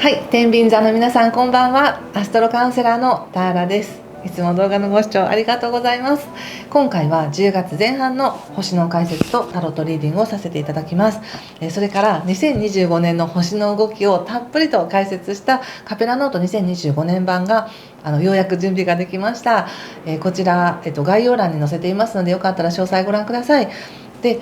はい、天秤座の皆さんこんばんは。アストロカウンセラーのターラです。いつも動画のご視聴ありがとうございます。今回は10月前半の星の解説とタロットリーディングをさせていただきます。それから2025年の星の動きをたっぷりと解説したカペラノート2025年版がようやく準備ができました。こちら、概要欄に載せていますので、よかったら詳細ご覧ください。で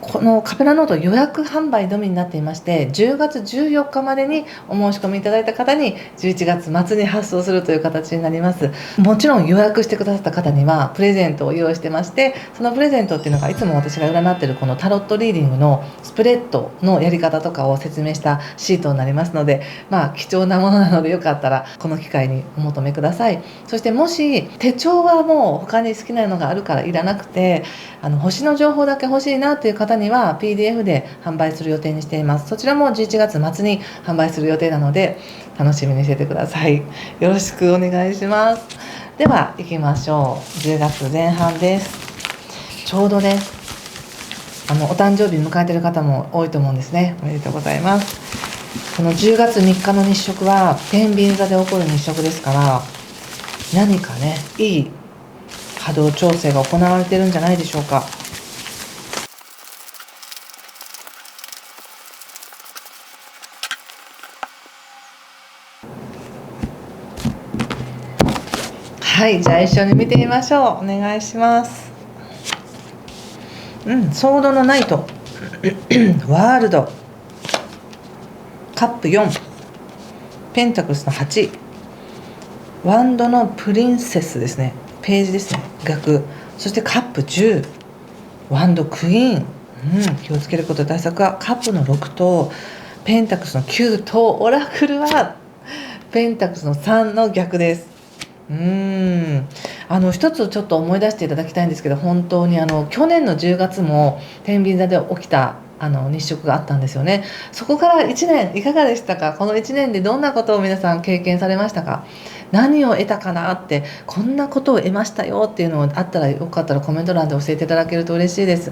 このカペラノート予約販売のみになっていまして、10月14日までにお申し込みいただいた方に11月末に発送するという形になります。もちろん予約してくださった方にはプレゼントを用意してまして、そのプレゼントっていうのがいつも私が占っているこのタロットリーディングのスプレッドのやり方とかを説明したシートになりますので、貴重なものなのでよかったらこの機会にお求めください。そしてもし手帳はもう他に好きなのがあるからいらなくて、星の情報だけ欲しいなという方には PDF で販売する予定にしています。そちらも11月末に販売する予定なので楽しみにしててください。よろしくお願いします。では行きましょう。10月前半です。ちょうどね、お誕生日迎えている方も多いと思うんですね。おめでとうございます。この10月3日の日食は天秤座で起こる日食ですから、何かね、いい波動調整が行われているんじゃないでしょうか。はい、じゃあ一緒に見てみましょう。お願いします。ソードのナイトワールドカップ4ペンタクルスの8ワンドのプリンセスですね、ページですね、逆。そしてカップ10ワンドクイーン、気をつけること対策はカップの6とペンタクルスの9とオラクルはペンタクルスの3の逆です。一つちょっと思い出していただきたいんですけど、本当に去年の10月も天秤座で起きた日食があったんですよね。そこから1年いかがでしたか？この1年でどんなことを皆さん経験されましたか？何を得たかなって、こんなことを得ましたよっていうのがあったら、よかったらコメント欄で教えていただけると嬉しいです。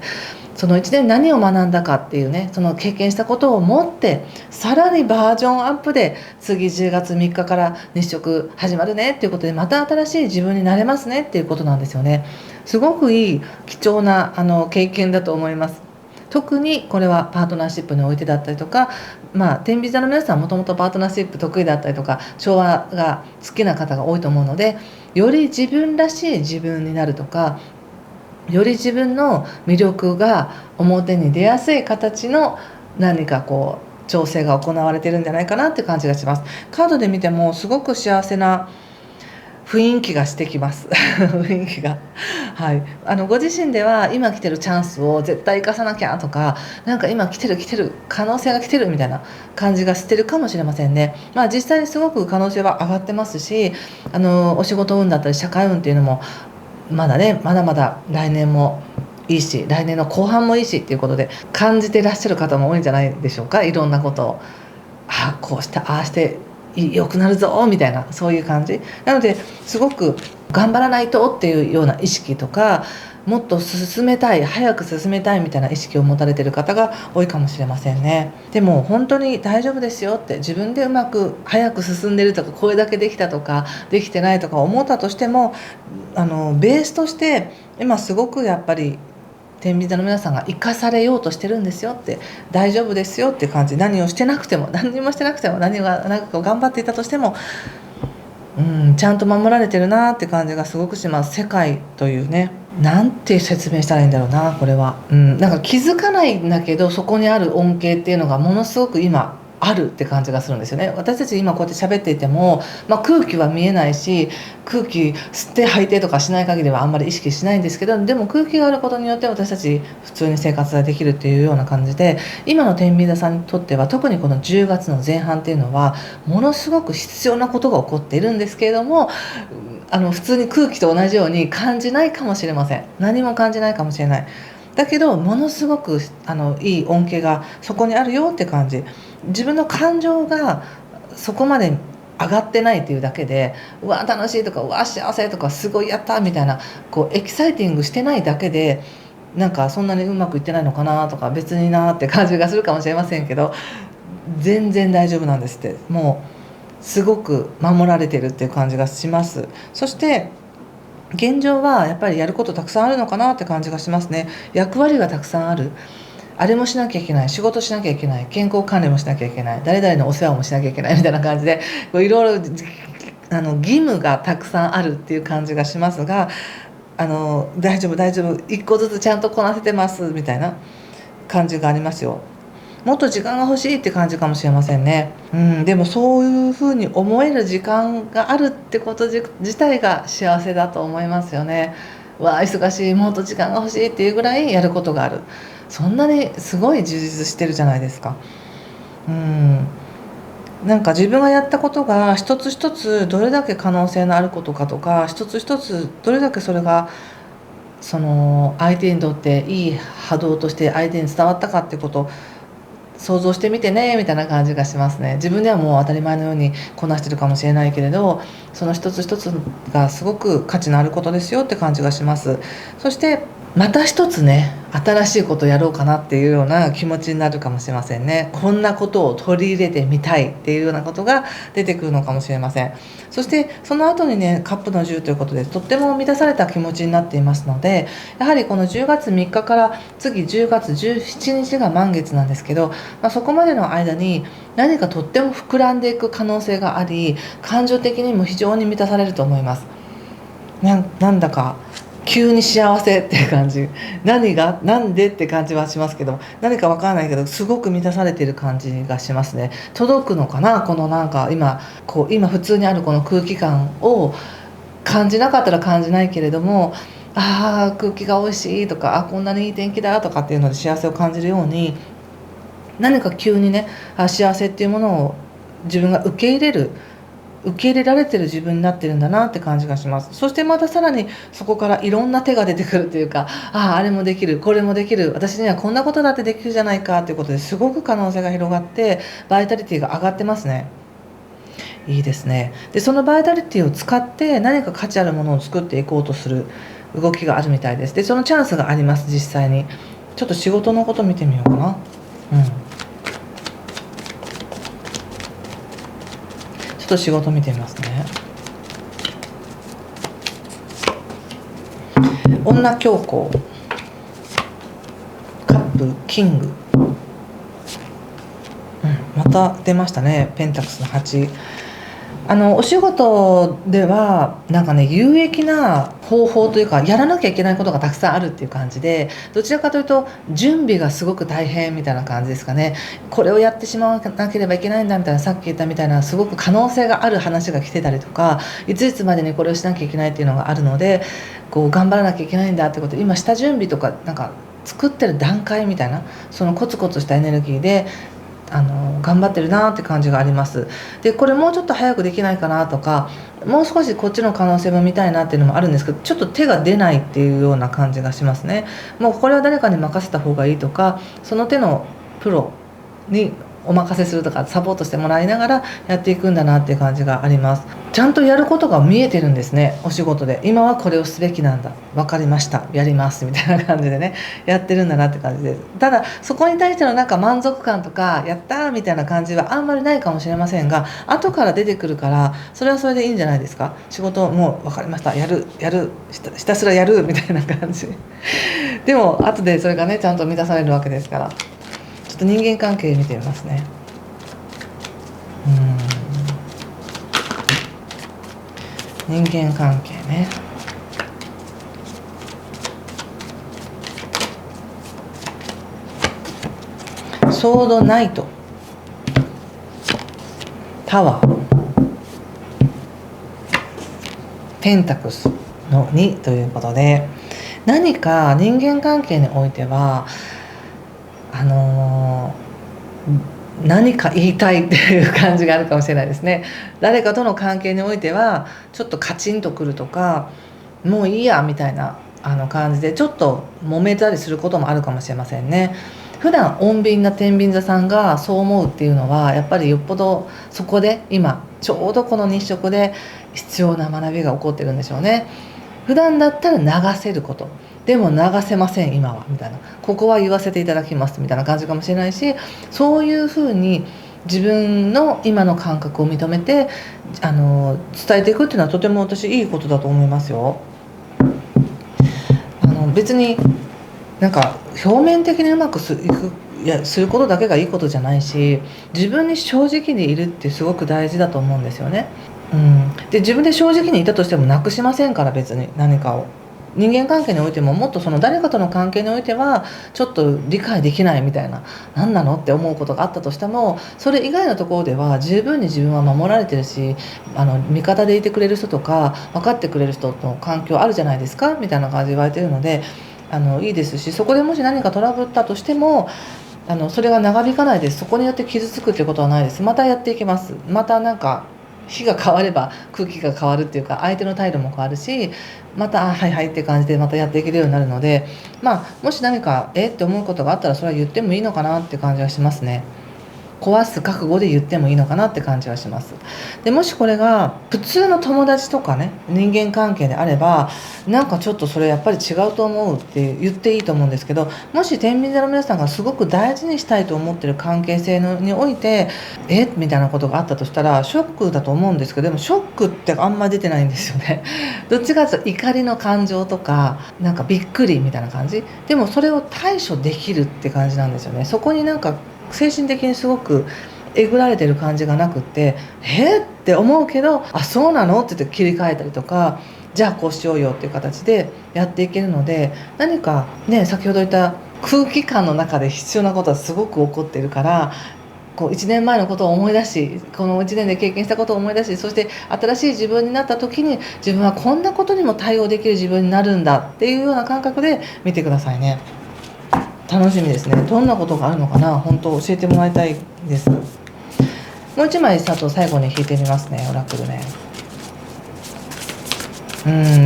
その1年何を学んだかっていうね、その経験したことを持ってさらにバージョンアップで次10月3日から日食始まるねっていうことで、また新しい自分になれますねっていうことなんですよね。すごくいい貴重な経験だと思います。特にこれはパートナーシップにおいてだったりとか、天秤座の皆さんはもともとパートナーシップ得意だったりとか調和が好きな方が多いと思うので、より自分らしい自分になるとか、より自分の魅力が表に出やすい形の何か調整が行われているんじゃないかなって感じがします。カードで見てもすごく幸せな雰囲気がしてきます雰囲気が、はい、ご自身では今来てるチャンスを絶対生かさなきゃとか、なんか今来てる可能性が来てるみたいな感じがしてるかもしれませんね。実際にすごく可能性は上がってますし、お仕事運だったり社会運っていうのもまだまだ来年もいいし、来年の後半もいいしっていうことで感じてらっしゃる方も多いんじゃないでしょうか。いろんなことをこうしてああして良くなるぞみたいな、そういう感じなので、すごく頑張らないとっていうような意識とか、もっと進めたい、早く進めたいみたいな意識を持たれている方が多いかもしれませんね。でも本当に大丈夫ですよって、自分でうまく早く進んでるとか、これだけできたとかできてないとか思ったとしても、ベースとして今すごくやっぱり天秤座の皆さんが生かされようとしてるんですよって、大丈夫ですよって感じ。何をしてなくても、何もしてなくても、何がなんか頑張っていたとしても、ちゃんと守られてるなって感じがすごくします。世界というね、なんて説明したらいいんだろうな、これは。なんか気づかないんだけど、そこにある恩恵っていうのがものすごく今あるって感じがするんですよね。私たち今こうやって喋っていても、空気は見えないし、空気吸って吐いてとかしない限りはあんまり意識しないんですけど、でも空気があることによって私たち普通に生活ができるっていうような感じで、今の天秤座さんにとっては特にこの10月の前半っていうのはものすごく必要なことが起こっているんですけれども、普通に空気と同じように感じないかもしれません。何も感じないかもしれない。だけどものすごくいい恩恵がそこにあるよって感じ。自分の感情がそこまで上がってないっていうだけで、うわ楽しいとか、うわ幸せとか、すごいやったみたいなエキサイティングしてないだけで、なんかそんなにうまくいってないのかなとか、別になって感じがするかもしれませんけど、全然大丈夫なんですって。もうすごく守られてるっていう感じがします。そして現状はやっぱりやることたくさんあるのかなって感じがしますね。役割がたくさんある。あれもしなきゃいけない、仕事しなきゃいけない、健康管理もしなきゃいけない、誰々のお世話もしなきゃいけないみたいな感じで、いろいろ義務がたくさんあるっていう感じがしますが、大丈夫大丈夫、一個ずつちゃんとこなせてますみたいな感じがありますよ。もっと時間が欲しいって感じかもしれませんね。でもそういうふうに思える時間があるってこと自体が幸せだと思いますよね。わあ忙しい、もっと時間が欲しいっていうぐらいやることがある。そんなにすごい充実してるじゃないですか。なんか自分がやったことが一つ一つどれだけ可能性のあることかとか、一つ一つどれだけそれがその相手にとっていい波動として相手に伝わったかってことを想像してみてねみたいな感じがしますね。自分ではもう当たり前のようにこなしてるかもしれないけれど、その一つ一つがすごく価値のあることですよって感じがします。そしてまた一つね、新しいことをやろうかなっていうような気持ちになるかもしれませんね。こんなことを取り入れてみたいっていうようなことが出てくるのかもしれません。そしてその後にね、カップの10ということでとっても満たされた気持ちになっていますので、やはりこの10月3日から次10月17日が満月なんですけど、そこまでの間に何かとっても膨らんでいく可能性があり、感情的にも非常に満たされると思います。なんだか急に幸せっていう感じ、なんでって感じはしますけど、何かわからないけどすごく満たされている感じがしますね。届くのかな、このなんか今普通にあるこの空気感を感じなかったら感じないけれども、空気が美味しいとか、こんなにいい天気だとかっていうので幸せを感じるように、何か急にね、幸せっていうものを自分が受け入れられてる自分になってるんだなって感じがします。そしてまたさらにそこからいろんな手が出てくるというか、あれもできる、これもできる、私にはこんなことだってできるじゃないかということですごく可能性が広がってバイタリティが上がってますね。いいですね。でそのバイタリティを使って何か価値あるものを作っていこうとする動きがあるみたいです。でそのチャンスがあります。実際にちょっと仕事のこと見てみようかな。ちょっと仕事見てみますね。女教皇、カップ、キング、また出ましたね。ペンタクスの8。お仕事ではなんかね、有益な方法というかやらなきゃいけないことがたくさんあるっていう感じで、どちらかというと準備がすごく大変みたいな感じですかね。これをやってしまわなければいけないんだみたいな、さっき言ったみたいなすごく可能性がある話が来てたりとか、いついつまでにこれをしなきゃいけないっていうのがあるので、頑張らなきゃいけないんだってことで、今下準備とかなんか作ってる段階みたいな、そのコツコツしたエネルギーで頑張ってるなって感じがあります。でこれもうちょっと早くできないかなとか、もう少しこっちの可能性も見たいなっていうのもあるんですけど、ちょっと手が出ないっていうような感じがしますね。もうこれは誰かに任せた方がいいとか、その手のプロにお任せするとかサポートしてもらいながらやっていくんだなっていう感じがあります。ちゃんとやることが見えてるんですね。お仕事で今はこれをすべきなんだ、分かりました、やりますみたいな感じでね、やってるんだなって感じです。ただそこに対してのなんか満足感とかやったーみたいな感じはあんまりないかもしれませんが、後から出てくるからそれはそれでいいんじゃないですか。仕事もう分かりました、やるひたすらやるみたいな感じでも後でそれがねちゃんと満たされるわけですから。ちょっと人間関係見てみますね。人間関係ね。ソードナイト、タワー、ペンタクスの2ということで、何か人間関係においては何か言いたいっていう感じがあるかもしれないですね。誰かとの関係においてはちょっとカチンとくるとか、もういいやみたいな感じでちょっと揉めたりすることもあるかもしれませんね。普段穏便な天秤座さんがそう思うっていうのは、やっぱりよっぽどそこで今ちょうどこの日食で必要な学びが起こってるんでしょうね。普段だったら流せること、でも流せません今はみたいな、ここは言わせていただきますみたいな感じかもしれないし、そういうふうに自分の今の感覚を認めて伝えていくっていうのはとても私いいことだと思いますよ。別になんか表面的にうまくすることだけがいいことじゃないし、自分に正直にいるってすごく大事だと思うんですよね。で自分で正直にいたとしてもなくしませんから、別に何かを。人間関係においてももっとその誰かとの関係においてはちょっと理解できないみたいな、何なのって思うことがあったとしても、それ以外のところでは十分に自分は守られてるし、味方でいてくれる人とか分かってくれる人の環境あるじゃないですかみたいな感じで言われてるので、いいですし、そこでもし何かトラブったとしてもそれが長引かないです。そこによって傷つくっていうことはないです。またやっていきます。またなんか日が変われば空気が変わるっていうか、相手の態度も変わるし、またはいはいって感じでまたやっていけるようになるので、もし何かって思うことがあったらそれは言ってもいいのかなって感じはしますね。壊す覚悟で言ってもいいのかなって感じはします。でもしこれが普通の友達とかね、人間関係であれば、なんかちょっとそれやっぱり違うと思うって言っていいと思うんですけど、もし天秤座の皆さんがすごく大事にしたいと思ってる関係性においてみたいなことがあったとしたらショックだと思うんですけど、でもショックってあんま出てないんですよね。どっちかというと怒りの感情とか、なんかびっくりみたいな感じ。でもそれを対処できるって感じなんですよね。そこになんか精神的にすごくえぐられてる感じがなくって、って思うけど、あ、そうなのって言って切り替えたりとか、じゃあこうしようよっていう形でやっていけるので、何かね、先ほど言った空気感の中で必要なことはすごく起こっているから、こう1年前のことを思い出し、この1年で経験したことを思い出し、そして新しい自分になった時に自分はこんなことにも対応できる自分になるんだっていうような感覚で見てくださいね。楽しみですね。どんなことがあるのかな、本当教えてもらいたいです。もう一枚佐藤最後に引いてみますね、オラクルね。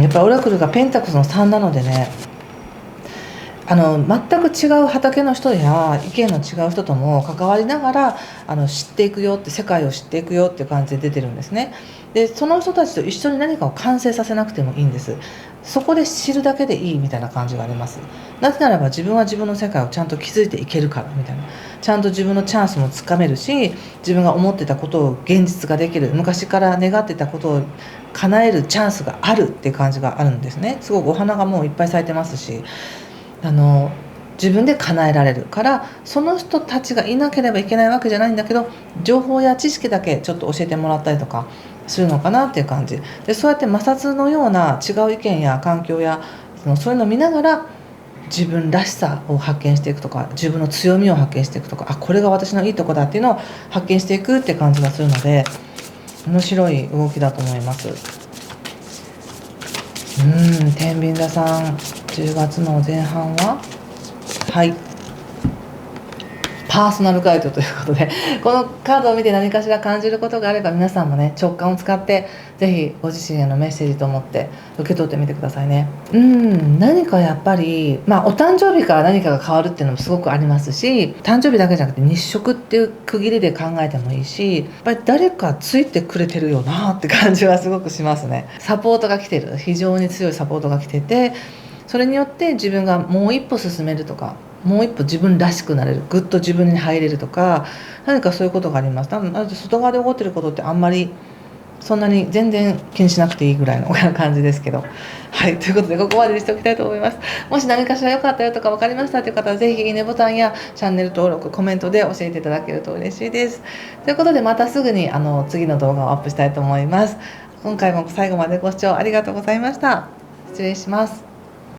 やっぱりオラクルがペンタクスの3なのでね、全く違う畑の人や意見の違う人とも関わりながら知っていくよって、世界を知っていくよっていう感じで出てるんですね。でその人たちと一緒に何かを完成させなくてもいいんです。そこで知るだけでいいみたいな感じがあります。なぜならば自分は自分の世界をちゃんと築いていけるからみたいな、ちゃんと自分のチャンスもつかめるし、自分が思ってたことを現実ができる、昔から願ってたことを叶えるチャンスがあるっていう感じがあるんですね。すごくお花がもういっぱい咲いてますし、自分で叶えられるから、その人たちがいなければいけないわけじゃないんだけど、情報や知識だけちょっと教えてもらったりとかするのかなっていう感じで、そうやって摩擦のような違う意見や環境やそういうのを見ながら自分らしさを発見していくとか、自分の強みを発見していくとか、あ、これが私のいいとこだっていうのを発見していくって感じがするので、面白い動きだと思います。天秤座さん10月の前半はパーソナルガイドということで、このカードを見て何かしら感じることがあれば、皆さんもね、直感を使ってぜひご自身へのメッセージと思って受け取ってみてくださいね。何かやっぱりお誕生日から何かが変わるっていうのもすごくありますし、誕生日だけじゃなくて日食っていう区切りで考えてもいいし、やっぱり誰かついてくれてるよなって感じはすごくしますね。サポートが来てる、非常に強いサポートが来てて、それによって自分がもう一歩進めるとか、もう一歩自分らしくなれる、ぐっと自分に入れるとか、何かそういうことがあります。多分外側で起こってることってあんまりそんなに全然気にしなくていいぐらいの感じですけど、ということでここまでにしておきたいと思います。もし何かしら良かったよとか分かりましたという方は、ぜひいいねボタンやチャンネル登録、コメントで教えていただけると嬉しいです。ということで、またすぐに次の動画をアップしたいと思います。今回も最後までご視聴ありがとうございました。失礼します。